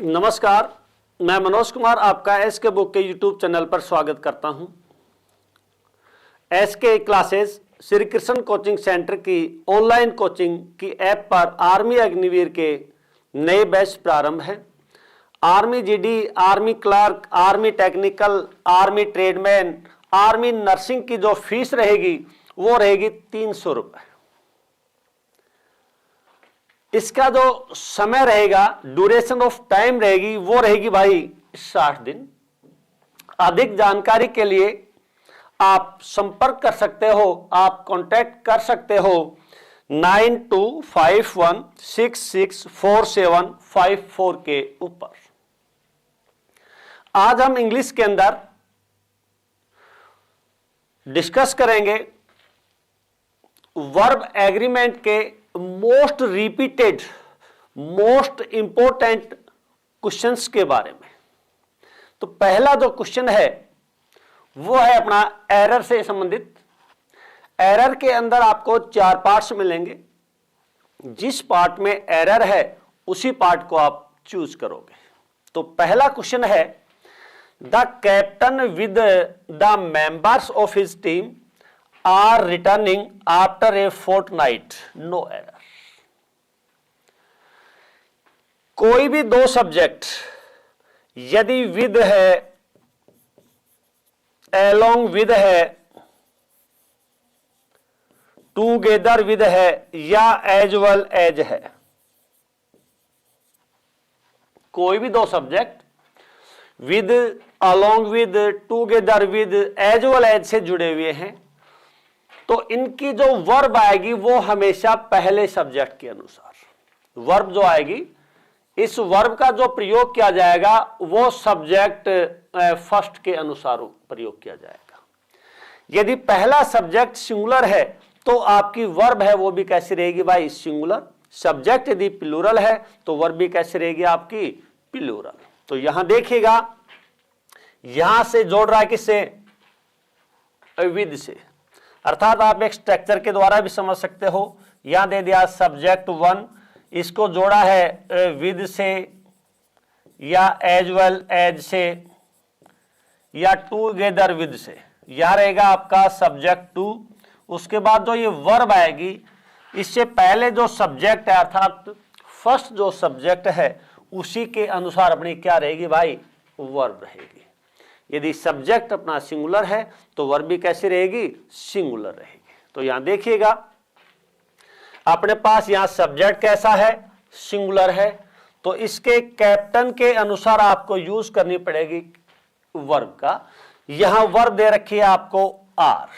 नमस्कार, मैं मनोज कुमार आपका एसके बुक के यूट्यूब चैनल पर स्वागत करता हूं। SK classes Shri Krishna coaching centre की ऑनलाइन कोचिंग की ऐप पर आर्मी अग्निवीर के नए बैच प्रारंभ है। Army GD, army clerk, army technical, army tradesman, army nursing की जो फीस रहेगी वो रहेगी 300 रुपये। इसका जो समय रहेगा, ड्यूरेशन ऑफ टाइम रहेगी वो रहेगी भाई 60 दिन। अधिक जानकारी के लिए आप संपर्क कर सकते हो, आप कांटेक्ट कर सकते हो 9251664754 के ऊपर। आज हम इंग्लिश के अंदर डिस्कस करेंगे वर्ब एग्रीमेंट के most repeated, most important questions के बारे में। तो पहला जो क्वेश्चन है वो है अपना एरर से संबंधित। एरर के अंदर आपको 4 पार्ट्स मिलेंगे। जिस पार्ट में एरर है उसी पार्ट को आप चूज करोगे। तो पहला क्वेश्चन है, the captain with the members of his team are returning after a fortnight, no error. कोई भी दो सब्जेक्ट यदि विद है, एलोंग विद है, टूगेदर विद है या एज वेल एज है, कोई भी दो subject with, along with, together with, as well as से जुड़े हुए हैं तो इनकी जो वर्ब आएगी वो हमेशा पहले सब्जेक्ट के अनुसार। वर्ब जो आएगी, इस वर्ब का जो प्रयोग किया जाएगा वो सब्जेक्ट फर्स्ट के अनुसार प्रयोग किया जाएगा। यदि पहला सब्जेक्ट सिंगुलर है तो आपकी वर्ब है वो भी कैसी रहेगी भाई, सिंगुलर। सब्जेक्ट यदि प्लूरल है तो वर्ब भी कैसी रहेगी आपकी, प्लूरल। तो यहां देखिएगा, यहां से जोड़ रहा है किससे, विद से। अर्थात आप एक स्ट्रक्चर के द्वारा भी समझ सकते हो। यहां दे दिया सब्जेक्ट 1, इसको जोड़ा है विद से या एज वेल एज से या टूगेदर विद से। यह रहेगा आपका सब्जेक्ट 2। उसके बाद जो ये वर्ब आएगी, इससे पहले जो सब्जेक्ट है अर्थात फर्स्ट जो सब्जेक्ट है उसी के अनुसार अपनी क्या रहेगी भाई, वर्ब रहेगी। यदि सब्जेक्ट अपना सिंगुलर है तो वर्ब भी कैसी रहेगी, सिंगुलर रहेगी। तो यहां देखिएगा अपने पास यहां सब्जेक्ट कैसा है, सिंगुलर है, तो इसके कैप्टन के अनुसार आपको यूज करनी पड़ेगी वर्ब का। यहां वर्ब दे रखी है आपको आर,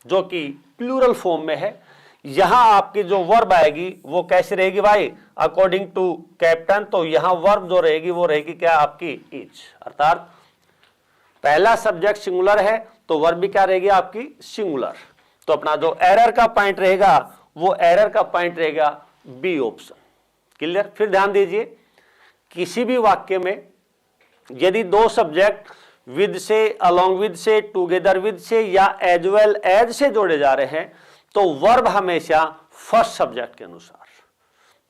जो कि प्लूरल फॉर्म में है। यहां आपकी जो वर्ब आएगी वो कैसी रहेगी भाई, अकॉर्डिंग टू कैप्टन। तो यहां वर्ब जो रहेगी वो रहेगी क्या आपकी, इज। अर्थात पहला सब्जेक्ट सिंगुलर है तो वर्ब भी क्या रहेगी आपकी, सिंगुलर। तो अपना जो एरर का पॉइंट रहेगा वो एरर का पॉइंट रहेगा बी ऑप्शन। क्लियर। फिर ध्यान दीजिए, किसी भी वाक्य में यदि दो सब्जेक्ट विद से, अलोंग विद से, टुगेदर विद से या एज वेल एज से जोड़े जा रहे हैं तो वर्ब हमेशा फर्स्ट सब्जेक्ट के अनुसार।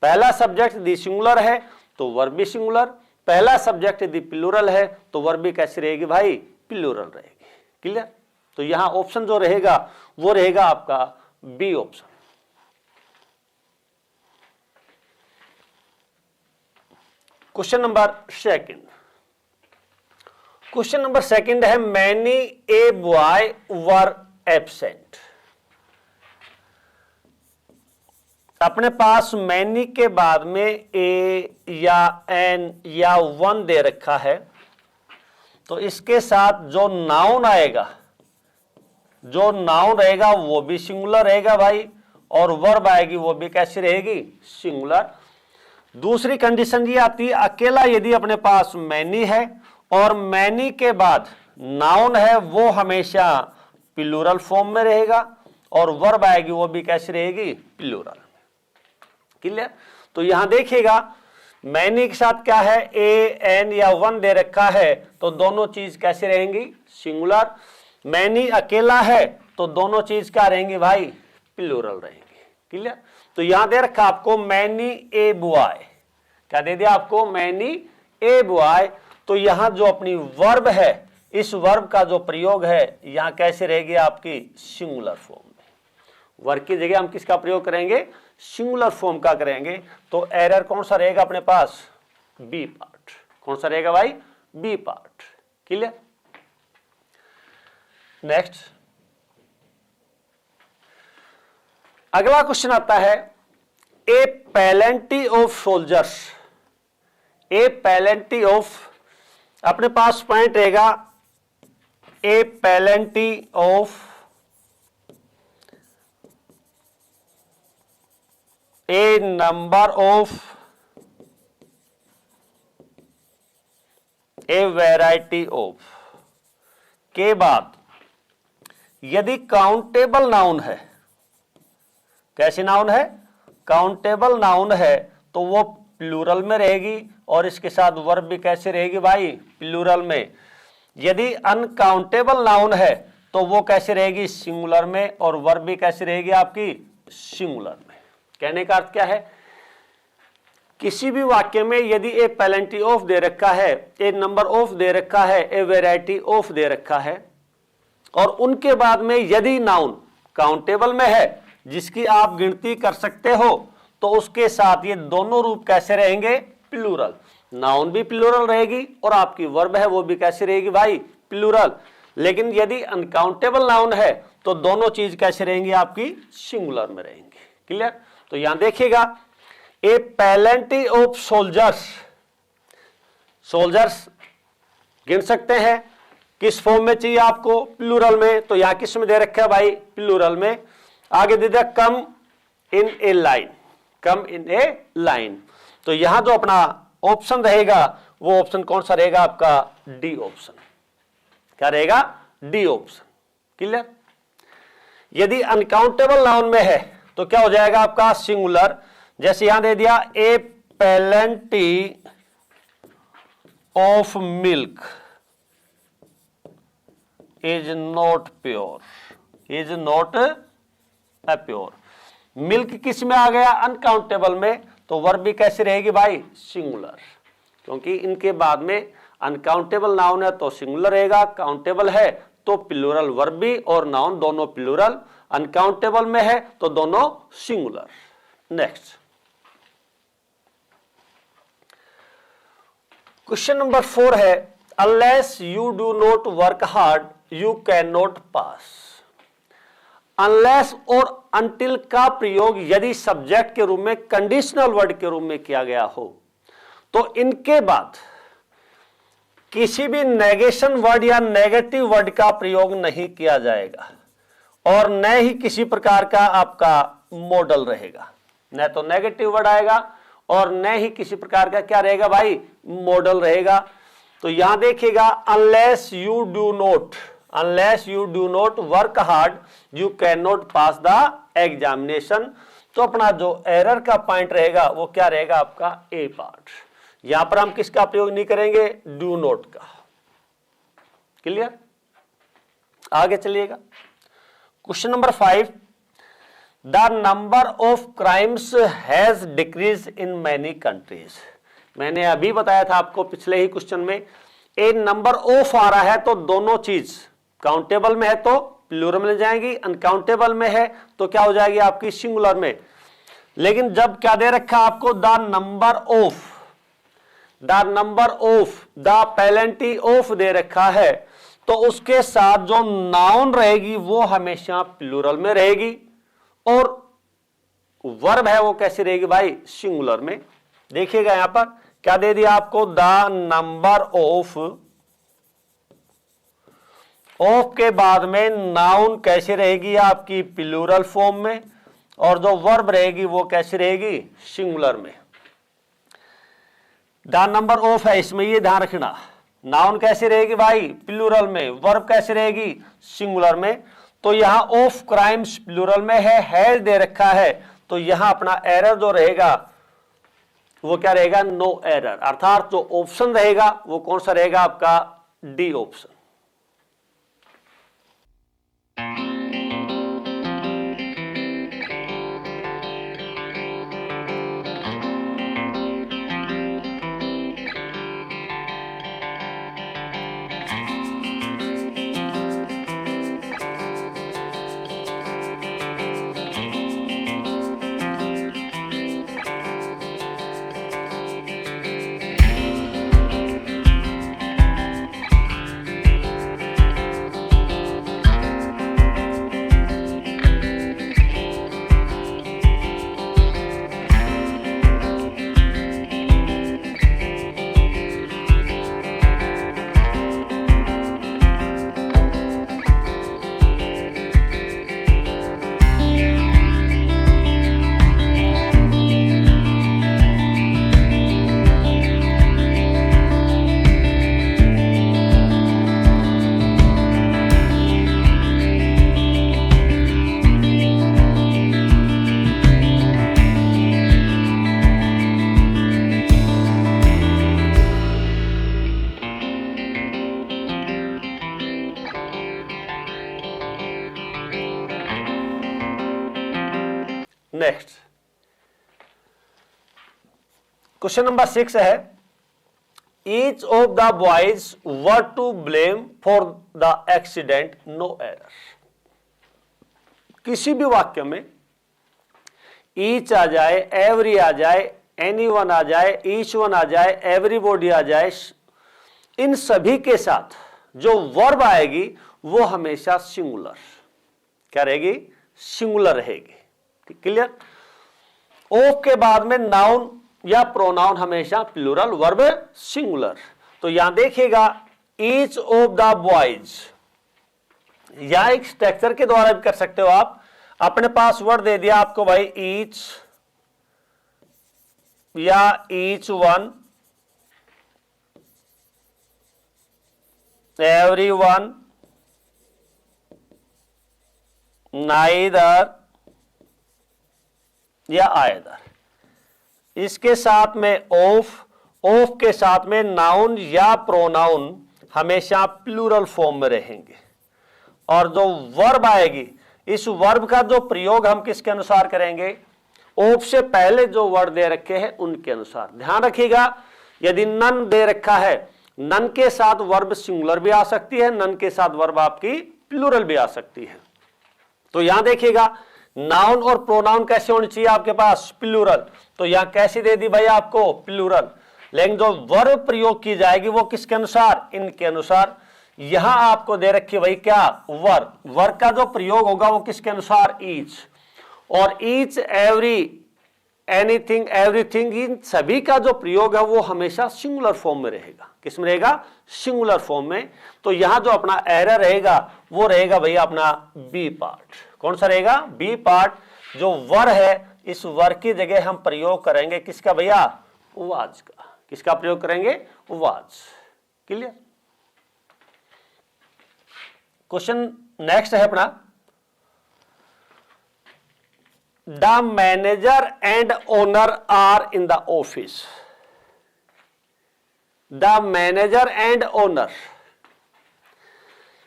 पहला सब्जेक्ट यदि सिंगुलर है तो वर्ब भी सिंगुलर, पहला सब्जेक्ट यदि प्लूरल है तो वर्ब भी कैसी रहेगी भाई, प्लूरल रहेगी। क्लियर। तो यहां ऑप्शन जो रहेगा वो रहेगा आपका B option. Question number second. Question number second है, many a boy were absent. अपने पास मैनी के बाद में ए या एन या वन दे रखा है, तो इसके साथ जो नाउन आएगा, जो नाउन रहेगा वो भी सिंगुलर रहेगा भाई, और वर्ब आएगी वो भी कैसी रहेगी, सिंगुलर। दूसरी कंडीशन ये आती है, अकेला यदि अपने पास मैनी है और मैनी के बाद नाउन है वो हमेशा प्लूरल फॉर्म में रहेगा और वर्ब आएगी वो भी कैसी रहेगी, प्लूरल। क्लियर। तो यहां देखिएगा मैनी के साथ क्या है, ए एन या वन दे रखा है, तो दोनों चीज कैसे रहेंगी, सिंगुलर। मैनी अकेला है तो दोनों चीज क्या रहेंगी भाई, प्लूरल रहेंगी। क्लियर। तो यहां दे रखा आपको मैनी ए बॉय, क्या दे दिया आपको, मैनी ए बॉय, तो यहां जो अपनी वर्ब है, इस वर्ब का जो प्रयोग है यहां कैसे रहेगी आपकी सिंगुलर फॉर्म में। वर्ब की जगह हम किसका प्रयोग करेंगे, सिंगुलर फॉर्म का करेंगे। तो एरर कौन सा रहेगा अपने पास, बी पार्ट। कौन सा रहेगा भाई, बी पार्ट। क्लियर। नेक्स्ट अगला क्वेश्चन आता है, a plenty of soldiers. A plenty of, अपने पास पॉइंट रहेगा a plenty of a number of a variety of के बाद यदि काउंटेबल नाउन है, कैसी नाउन है, काउंटेबल नाउन है, तो वो प्लूरल में रहेगी और इसके साथ वर्ब भी कैसे रहेगी भाई, प्लूरल में। यदि अनकाउंटेबल नाउन है तो वो कैसे रहेगी, सिंगुलर में, और वर्ब भी कैसे रहेगी आपकी सिंगुलर में। कहने का अर्थ क्या है, किसी भी वाक्य में यदि ए पैलेंटी ऑफ दे रखा है, ए नंबर ऑफ दे रखा है, ए वैरायटी ऑफ दे रखा है, और उनके बाद में यदि नाउन काउंटेबल में है जिसकी आप गिनती कर सकते हो, तो उसके साथ ये दोनों रूप कैसे रहेंगे, प्लूरल। नाउन भी प्लूरल रहेगी और आपकी वर्ब है वो भी कैसे रहेगी भाई, प्लूरल। लेकिन यदि अनकाउंटेबल नाउन है तो दोनों चीज कैसे रहेंगी आपकी, सिंगुलर में रहेंगी। क्लियर। तो यहां देखिएगा, ए पैलेंटी ऑफ सोल्जर्स, सोल्जर्स गिन सकते हैं, किस फॉर्म में चाहिए आपको, प्लूरल में। तो यहां किस में दे रखा है भाई, प्लूरल में। आगे दे दिया कम इन ए लाइन, कम इन ए लाइन। तो यहां जो अपना ऑप्शन रहेगा वो ऑप्शन कौन सा रहेगा आपका, डी ऑप्शन। क्या रहेगा, डी ऑप्शन। क्लियर। यदि अनकाउंटेबल नाउन में है तो क्या हो जाएगा आपका सिंगुलर। जैसे यहां दे दिया, a plenty of milk is not pure, is not a pure. Milk किस में आ गया, अनकाउंटेबल में, तो वर्ब भी कैसे रहेगी भाई, सिंगुलर। क्योंकि इनके बाद में अनकाउंटेबल नाउन है तो सिंगुलर रहेगा, काउंटेबल है तो प्लूरल, वर्ब भी और नाउन दोनों प्लूरल, अनकाउंटेबल में है तो दोनों सिंगुलर। नेक्स्ट क्वेश्चन नंबर 4 है, unless you do not work hard you can not pass. Unless और अनटिल का प्रयोग यदि सब्जेक्ट के रूप में कंडीशनल वर्ड के रूप में किया गया हो तो इनके बाद किसी भी नेगेशन वर्ड या नेगेटिव वर्ड का प्रयोग नहीं किया जाएगा, और न ही किसी प्रकार का आपका मॉडल रहेगा। न तो नेगेटिव वर्ड आएगा और न ही किसी प्रकार का क्या रहेगा भाई, मॉडल रहेगा। तो यहां देखिएगा, unless you do not, unless you do not work hard you can not pass the examination. तो अपना जो एरर का पॉइंट रहेगा वो क्या रहेगा आपका, ए पार्ट। यहां पर हम किसका प्रयोग नहीं करेंगे, डू नॉट का। क्लियर। आगे चलिएगा, question number 5, the number of crimes has decrease in many countries. मैंने अभी बताया था आपको पिछले ही क्वेश्चन में, ए नंबर ऑफ आ रहा है तो दोनों चीज काउंटेबल में है तो प्लूरल में जाएंगी, अनकाउंटेबल में है तो क्या हो जाएगी आपकी सिंगुलर में। लेकिन जब क्या दे रखा आपको, the number of, the number of, the plenty of दे रखा है, तो उसके साथ जो नाउन रहेगी वो हमेशा प्लूरल में रहेगी और वर्ब है वो कैसे रहेगी भाई, सिंगुलर में। देखिएगा यहां पर क्या दे दिया आपको, द नंबर ऑफ, ऑफ के बाद में नाउन कैसे रहेगी आपकी प्लूरल फॉर्म में, और जो वर्ब रहेगी वो कैसे रहेगी, सिंगुलर में। द नंबर ऑफ है, इसमें ये ध्यान रखना, नाउन कैसे रहेगी भाई, प्लूरल में, वर्ब कैसे रहेगी, सिंगुलर में। तो यहां ऑफ क्राइम्स प्लूरल में है, हैज दे रखा है, तो यहां अपना एरर जो रहेगा वो क्या रहेगा, नो एरर। अर्थात जो ऑप्शन रहेगा वो कौन सा रहेगा आपका, D option. Next question number 6 है, each of the boys were to blame for the accident, no error. किसी भी वाक्य में ईच आ जाए, एवरी आ जाए, एनीवन आ जाए, ईच वन आ जाए, एवरीबॉडी आ जाए, इन सभी के साथ जो वर्ब आएगी वो हमेशा सिंगुलर, क्या रहेगी? सिंगुलर रहेगी। क्लियर? ऑफ के बाद में नाउन या प्रोनाउन हमेशा प्लूरल, वर्ब सिंगुलर। तो यहां देखिएगा ईच ऑफ द बॉयज, या एक स्ट्रक्चर के द्वारा भी कर सकते हो आप। अपने पास वर्ड दे दिया आपको भाई ईच या each one, every one, neither या आइदर। इसके साथ में ऑफ, ऑफ के साथ में नाउन या प्रोनाउन हमेशा प्लूरल फॉर्म में रहेंगे। और जो वर्ब आएगी, इस वर्ब का जो प्रयोग हम किसके अनुसार करेंगे? ऑफ से पहले जो वर्ड दे रखे हैं उनके अनुसार। ध्यान रखिएगा, यदि नन दे रखा है, नन के साथ वर्ब सिंगुलर भी आ सकती है, नन के साथ वर्ब आपकी प्लूरल भी आ सकती है। तो यहां देखिएगा नाउन और प्रोनाउन कैसे होनी चाहिए आपके पास? प्लूरल। तो यहां कैसी दे दी भाई आपको? प्लूरल। लेकिन जो वर्ब प्रयोग की जाएगी वो किसके अनुसार? इनके अनुसार। यहां आपको दे रखी भाई क्या? वर्ब। वर्ब का जो प्रयोग होगा वो किसके अनुसार? ईच। और ईच, एवरी, एनीथिंग, एवरीथिंग, इन सभी का जो प्रयोग है वो हमेशा सिंगुलर फॉर्म में रहेगा। किस में रहेगा? सिंगुलर फॉर्म में। तो यहां जो अपना एरर रहेगा वो रहेगा भैया अपना बी पार्ट। कौन सा रहेगा? B part. जो वर है, इस वर की जगह हम प्रयोग करेंगे किसका भैया? वाज का। किसका प्रयोग करेंगे? वाज। क्लियर? क्वेश्चन नेक्स्ट है अपना, the manager and owner are in the office. The manager and owner,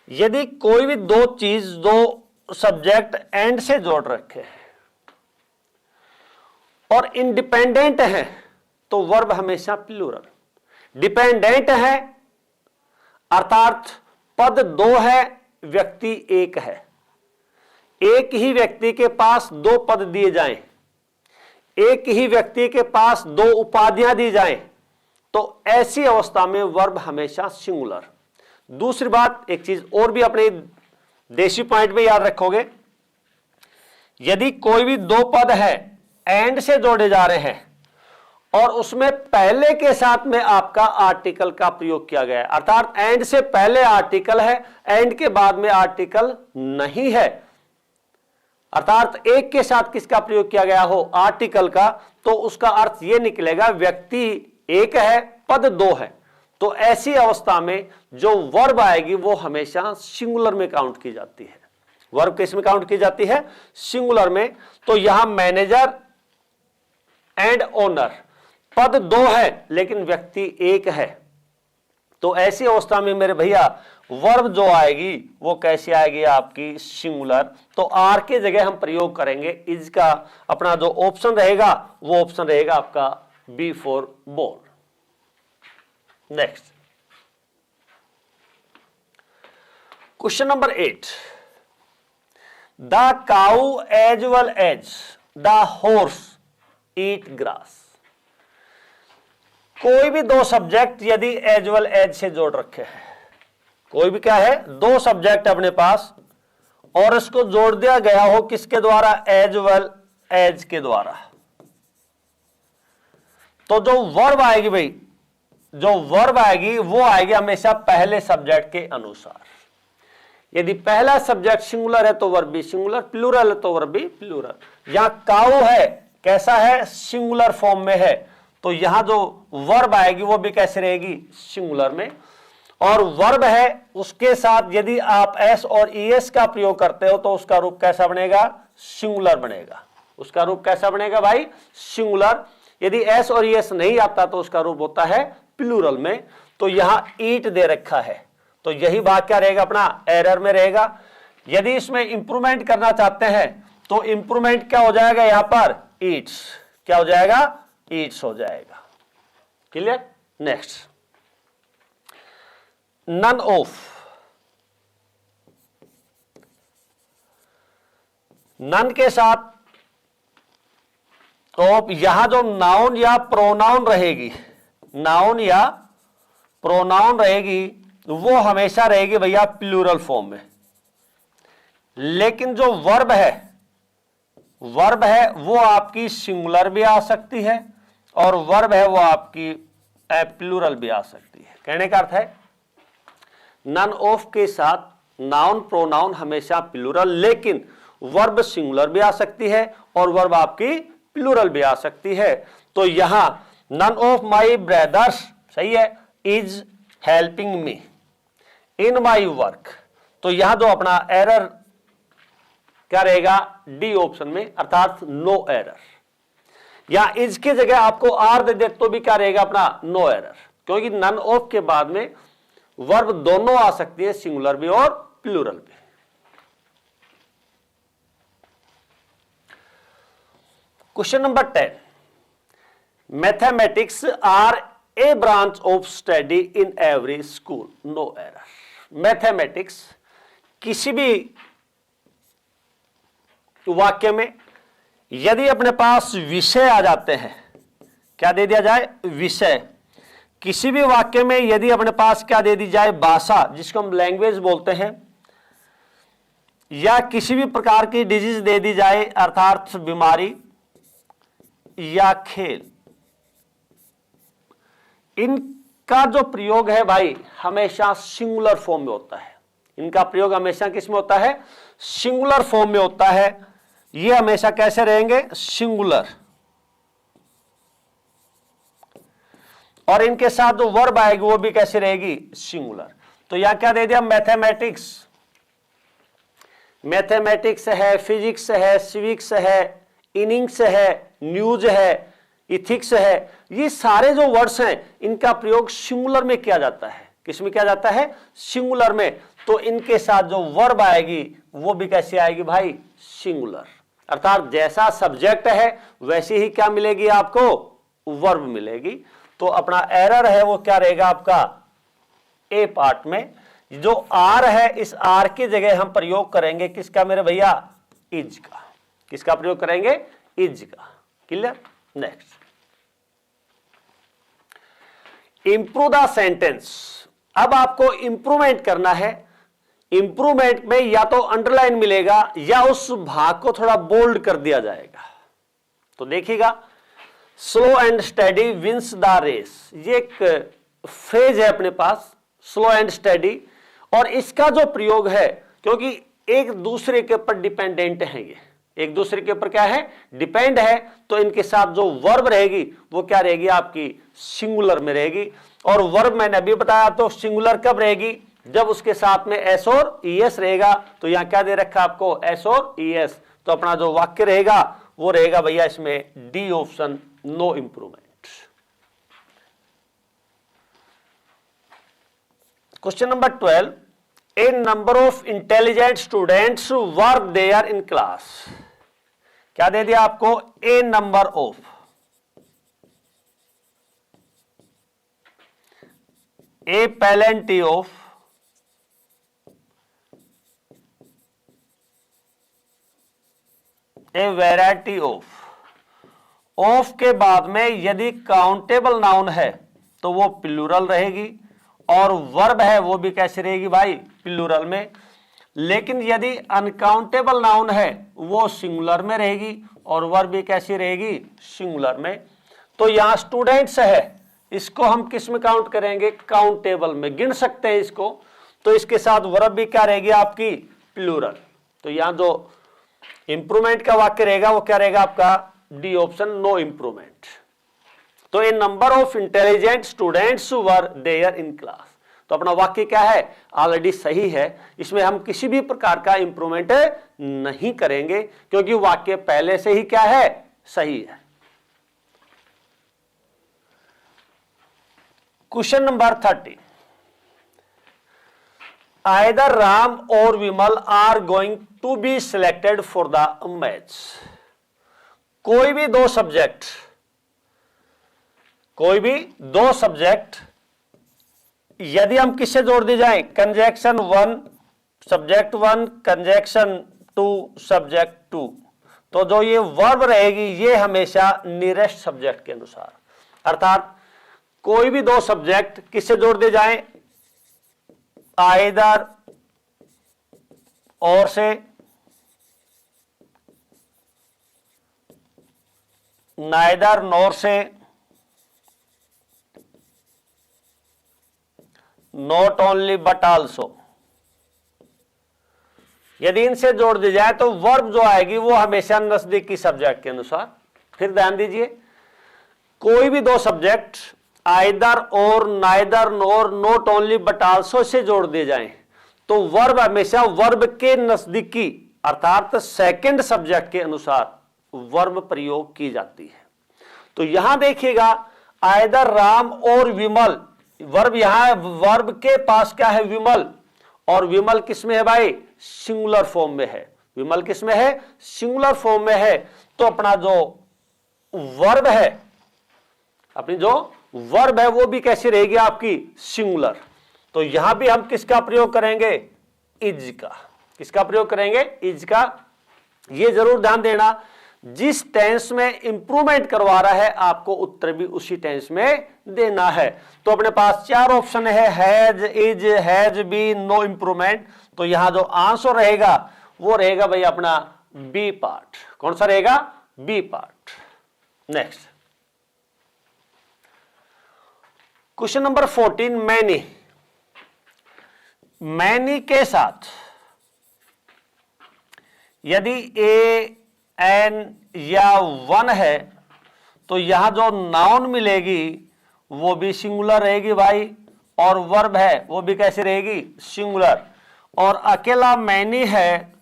यदि कोई भी दो चीज, दो सब्जेक्ट एंड से जोड़ रखे हैं और इंडिपेंडेंट है तो वर्ब हमेशा प्लूरल। डिपेंडेंट है अर्थात पद दो है, व्यक्ति एक है। एक ही व्यक्ति के पास दो पद दिए जाएं, एक ही व्यक्ति के पास दो उपाधियां दी जाएं, तो ऐसी अवस्था में वर्ब हमेशा सिंगुलर। दूसरी बात, एक चीज और भी अपने देशी पॉइंट में याद रखोगे, यदि कोई भी दो पद है एंड से जोड़े जा रहे हैं और उसमें पहले के साथ में आपका आर्टिकल का प्रयोग किया गया है, अर्थात एंड से पहले आर्टिकल है, एंड के बाद में आर्टिकल नहीं है, अर्थात एक के साथ किसका प्रयोग किया गया हो? आर्टिकल का, तो उसका अर्थ यह निकलेगा व्यक्ति एक है, पद दो है। तो ऐसी अवस्था में जो वर्ब आएगी वो हमेशा सिंगुलर में काउंट की जाती है। वर्ब किस में काउंट की जाती है? सिंगुलर में। तो यहां मैनेजर एंड ओनर, पद दो है लेकिन व्यक्ति एक है, तो ऐसी अवस्था में मेरे भैया वर्ब जो आएगी वो कैसी आएगी? आपकी सिंगुलर। तो आर के जगह हम प्रयोग करेंगे इज का। अपना जो ऑप्शन रहेगा वो ऑप्शन रहेगा आपका B for ball. Next question number 8, the cow as well as the horse eat grass. कोई भी दो सब्जेक्ट यदि एज वेल एज से जोड़ रखे हैं, कोई भी क्या है? दो सब्जेक्ट अपने पास और इसको जोड़ दिया गया हो किसके द्वारा? एज वेल एज के द्वारा। तो जो वर्ब आएगी भाई, जो वर्ब आएगी वो आएगी हमेशा पहले सब्जेक्ट के अनुसार। यदि पहला सब्जेक्ट सिंगुलर है तो वर्ब भी सिंगुलर, प्लूरल है तो वर्ब भी प्लूरल। यहां काऊ है, कैसा है? सिंगुलर फॉर्म में है, तो यहां जो वर्ब आएगी वो भी कैसे रहेगी? सिंगुलर में। और वर्ब है उसके साथ यदि आप एस और ईएस का प्रयोग करते हो तो उसका रूप कैसा बनेगा? सिंगुलर बनेगा। उसका रूप कैसा बनेगा भाई? सिंगुलर। यदि एस और ईएस नहीं आता तो उसका रूप होता है प्लूरल में। तो यहां ईट दे रखा है, तो यही बात क्या रहेगा? अपना एरर में रहेगा। यदि इसमें इंप्रूवमेंट करना चाहते हैं तो इंप्रूवमेंट क्या हो जाएगा यहां पर, ईट्स। क्या हो जाएगा, ईट्स हो जाएगा। Clear. Next, none of. None के साथ ऑफ, यहां जो नाउन या प्रोनाउन रहेगी, नाउन या प्रोनाउन रहेगी वो हमेशा रहेगी भैया प्लूरल फॉर्म में। लेकिन जो वर्ब है, वर्ब है वो आपकी सिंगुलर भी आ सकती है और वर्ब है वो आपकी प्लूरल भी आ सकती है। कहने का अर्थ है नन ऑफ के साथ नाउन प्रोनाउन हमेशा प्लूरल, लेकिन वर्ब सिंगुलर भी आ सकती है और वर्ब आपकी प्लूरल भी आ सकती है। तो यहां नन ऑफ माई ब्रदर्स, सही है, is helping me in my work. तो यहां जो अपना एरर क्या रहेगा, डी ऑप्शन में, अर्थात नो एरर। या इज की जगह आपको आर दे दे तो भी क्या रहेगा अपना नो एरर, क्योंकि नन ऑफ के बाद में वर्ब दोनों आ सकती है, सिंगुलर भी और प्लूरल भी। Question number 10, mathematics are a branch of study in every school, no error. Mathematics किसी भी वाक्य में यदि अपने पास विषय आ जाते हैं, क्या दे दिया जाए, विषय। किसी भी वाक्य में यदि अपने पास क्या दे दी जाए, भाषा, जिसको हम लैंग्वेज बोलते हैं, या किसी भी प्रकार की डिजीज दे दी जाए अर्थात बीमारी या खेल, इनका जो प्रयोग है भाई हमेशा सिंगुलर फॉर्म में होता है। इनका प्रयोग हमेशा किस में होता है, सिंगुलर फॉर्म में होता है। ये हमेशा कैसे रहेंगे, सिंगुलर। और इनके साथ जो वर्ब आएगी वो भी कैसे रहेगी, सिंगुलर। तो यहां क्या दे दिया, मैथमेटिक्स। मैथमेटिक्स है, फिजिक्स है, सिविक्स है, इनिंग्स है, न्यूज है, इथिक्स है, ये सारे जो वर्ड्स हैं इनका प्रयोग सिंगुलर में किया जाता है। किस में किया जाता है, सिंगुलर में। तो इनके साथ जो वर्ब आएगी वो भी कैसे आएगी भाई, सिंगुलर। अर्थात जैसा सब्जेक्ट है वैसी ही क्या मिलेगी आपको, वर्ब मिलेगी। तो अपना एरर है वो क्या रहेगा आपका, ए पार्ट में। जो आर है, इस आर की जगह हम प्रयोग करेंगे किसका मेरे भैया, इज का। किसका प्रयोग करेंगे, इज का। Clear. Next, improve the sentence. अब आपको इंप्रूवमेंट करना है। इंप्रूवमेंट में या तो अंडरलाइन मिलेगा या उस भाग को थोड़ा बोल्ड कर दिया जाएगा। तो देखिएगा, slow and study wins the race, ये एक फ्रेज है अपने पास, स्लो एंड स्टडी। और इसका जो प्रयोग है, क्योंकि एक दूसरे के ऊपर डिपेंडेंट है, ये एक दूसरे के ऊपर क्या है, डिपेंड है, तो इनके साथ जो वर्ब रहेगी वो क्या रहेगी आपकी, सिंगुलर में रहेगी। और वर्ब मैंने अभी बताया, तो सिंगुलर कब रहेगी, जब उसके साथ में एस और ईएस रहेगा। तो यहां क्या दे रखा आपको, एस और ईएस। तो अपना जो वाक्य रहेगा वो रहेगा भैया इसमें D option, no improvement. Question number 12, a number of intelligent students were there in class. क्या दे दिया आपको, a number of, a plenty of, a variety of. Of के बाद में यदि काउंटेबल नाउन है तो वो प्लूरल रहेगी, और वर्ब है वो भी कैसे रहेगी भाई, प्लूरल में। लेकिन यदि अनकाउंटेबल नाउन है वो सिंगुलर में रहेगी, और वर्ब भी कैसी रहेगी, सिंगुलर में। तो यहां स्टूडेंट्स है, इसको हम किस में काउंट करेंगे, काउंटेबल में, गिन सकते हैं इसको। तो इसके साथ वर्ब भी क्या रहेगी आपकी, प्लूरल। तो यहां जो इंप्रूवमेंट का वाक्य रहेगा वो क्या रहेगा आपका, डी ऑप्शन, नो इंप्रूवमेंट। तो a number of intelligent students were there in class. तो अपना वाक्य क्या है, ऑलरेडी सही है। इसमें हम किसी भी प्रकार का इंप्रूवमेंट नहीं करेंगे, क्योंकि वाक्य पहले से ही क्या है, सही है। क्वेश्चन नंबर 30, आइदर राम और Vimal are going to be selected for the match. कोई भी दो सब्जेक्ट यदि हम किससे जोड़ दी जाए, कंजैक्शन 1 सब्जेक्ट 1 कंजैक्शन 2 सब्जेक्ट 2, तो जो ये वर्ब रहेगी ये हमेशा नियरेस्ट सब्जेक्ट के अनुसार, अर्थात कोई भी दो सब्जेक्ट किससे जोड़ दिए जाएं, आइदर और से, नाइदर नॉर से, नॉट ओनली बट आल्सो। यदि इनसे जोड़ दी जाए तो वर्ब जो आएगी वो हमेशा नजदीकी सब्जेक्ट के अनुसार। फिर ध्यान दीजिए, कोई भी दो सब्जेक्ट आइदर और, neither nor, not only but also say जोड़ दिए जाएं तो वर्ब हमेशा वर्ब के नजदीकी अर्थात सेकंड सब्जेक्ट के अनुसार वर्ब प्रयोग की जाती है। तो यहां देखिएगा आइदर राम और विमल, वर्ब यहां वर्ब के पास क्या है, विमल, और विमल किसमें है भाई, सिंगुलर फॉर्म में है। विमल किसमें है, सिंगुलर फॉर्म में है। तो अपना जो वर्ब है, अपनी जो वर्ब है वो भी कैसी रहेगी आपकी, सिंगुलर। तो यहां भी हम किसका प्रयोग करेंगे, इज का। किसका प्रयोग करेंगे, इज का। ये जरूर ध्यान देना, जिस टेंस में इंप्रूवमेंट करवा रहा है आपको उत्तर भी उसी टेंस में देना है। तो अपने पास चार ऑप्शन है, has, is, has been, no improvement. तो यहां जो आंसर रहेगा वो रहेगा भाई अपना बी पार्ट। कौन सा रहेगा, B part. Next question number 14, many. Many के साथ यदि ए, एन या वन है तो यहां जो नाउन मिलेगी वो भी सिंगुलर रहेगी भाई, और वर्ब है वो भी कैसी रहेगी, सिंगुलर। और अकेला मैनी है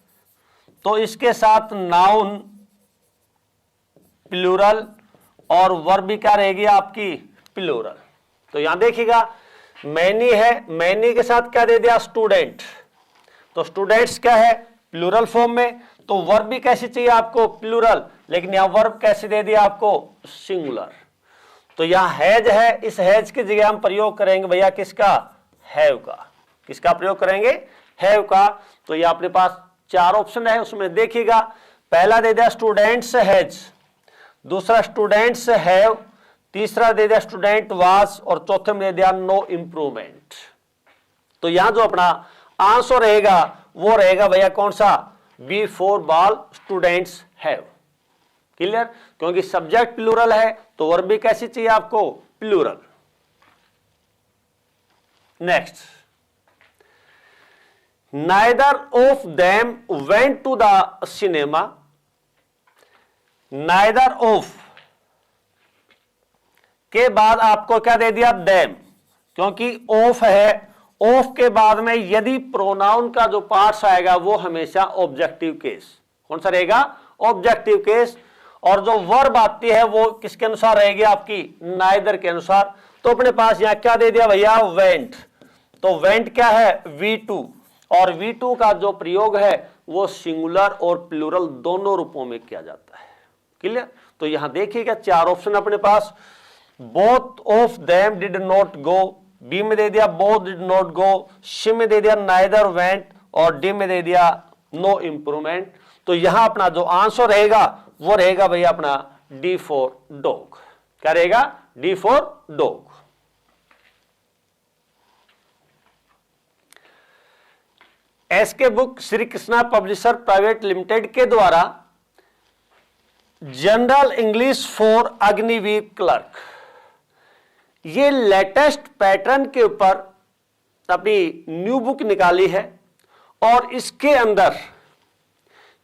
तो इसके साथ नाउन प्लूरल और वर्ब भी क्या रहेगी आपकी, प्लूरल। तो यहां देखिएगा मैनी है, मैनी के साथ क्या दे दिया, स्टूडेंट। तो स्टूडेंट्स क्या है, प्लूरल फॉर्म में। तो वर्ब भी कैसी चाहिए आपको, प्लूरल, लेकिन यहां वर्ब कैसे दे दिया आपको, सिंगुलर। तो यहां हैज है, इस हैज की जगह हम प्रयोग करेंगे भैया किसका, हैव का। किसका प्रयोग करेंगे, हैव का। तो ये अपने पास चार ऑप्शन है, उसमें देखिएगा पहला दे दिया स्टूडेंट्स हैज, दूसरा स्टूडेंट्स हैव, तीसरा दे दिया स्टूडेंट वाज, और चौथे में दे दिया नो इंप्रूवमेंट। तो यहां जो अपना आंसर रहेगा वो रहेगा भैया कौन सा, B for ball, students have. Clear, क्योंकि सब्जेक्ट प्लूरल है तो वर्ब भी कैसी चाहिए आपको, plural. Next, neither of them went to the cinema. नाइदर ऑफ के बाद आपको क्या दे दिया, देम, क्योंकि ऑफ है। ऑफ के बाद में यदि प्रोनाउन का जो पार्ट्स आएगा वो हमेशा ऑब्जेक्टिव केस। कौन सा रहेगा, ऑब्जेक्टिव केस। और जो वर्ब आती है वो किसके अनुसार रहेगी आपकी, नाइदर के अनुसार। तो अपने पास यहां क्या दे दिया भैया, वेंट। तो वेंट क्या है, V2, और V2 का जो प्रयोग है वो सिंगुलर और प्लूरल दोनों रूपों में किया जाता है। क्लियर। तो यहां देखिएगा चार ऑप्शन अपने पास, both of them did not go, B में दे दिया both did not go, C में दे दिया नाइदर वेंट, और डी में दे दिया नो इंप्रूवमेंट। तो यहां अपना जो आंसर रहेगा वो रहेगा भैया अपना डी फॉर डॉग। क्या रहेगा, D for dog. SK book Shri Krishna publisher private limited के द्वारा general English for Agniveer clerk, ये लेटेस्ट पैटर्न के ऊपर अपनी न्यू बुक निकाली है। और इसके अंदर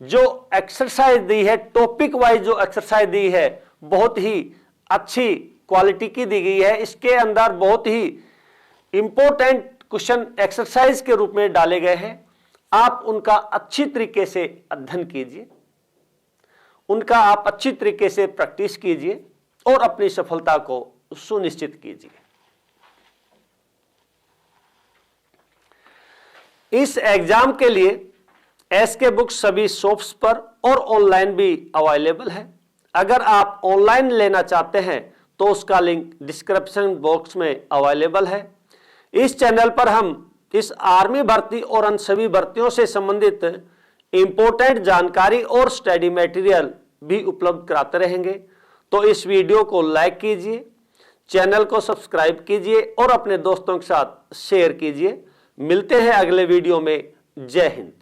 जो एक्सरसाइज दी है, टॉपिक वाइज जो एक्सरसाइज दी है, बहुत ही अच्छी क्वालिटी की दी गई है। इसके अंदर बहुत ही इंपॉर्टेंट क्वेश्चन एक्सरसाइज के रूप में डाले गए हैं। आप उनका अच्छी तरीके से अध्ययन कीजिए, उनका आप अच्छी तरीके से प्रैक्टिस कीजिए और अपनी सफलता को सुनिश्चित कीजिए। इस एग्जाम के लिए एसके बुक सभी शॉप्स पर और ऑनलाइन भी अवेलेबल है। अगर आप ऑनलाइन लेना चाहते हैं तो उसका लिंक डिस्क्रिप्शन बॉक्स में अवेलेबल है। इस चैनल पर हम इस आर्मी भर्ती और अन्य सभी भर्तियों से संबंधित इंपॉर्टेंट जानकारी और स्टडी मटेरियल भी उपलब्ध कराते रहेंगे। तो इस वीडियो को लाइक कीजिए, चैनल को सब्सक्राइब कीजिए और अपने दोस्तों के साथ शेयर कीजिए। मिलते हैं अगले वीडियो में। जय हिंद।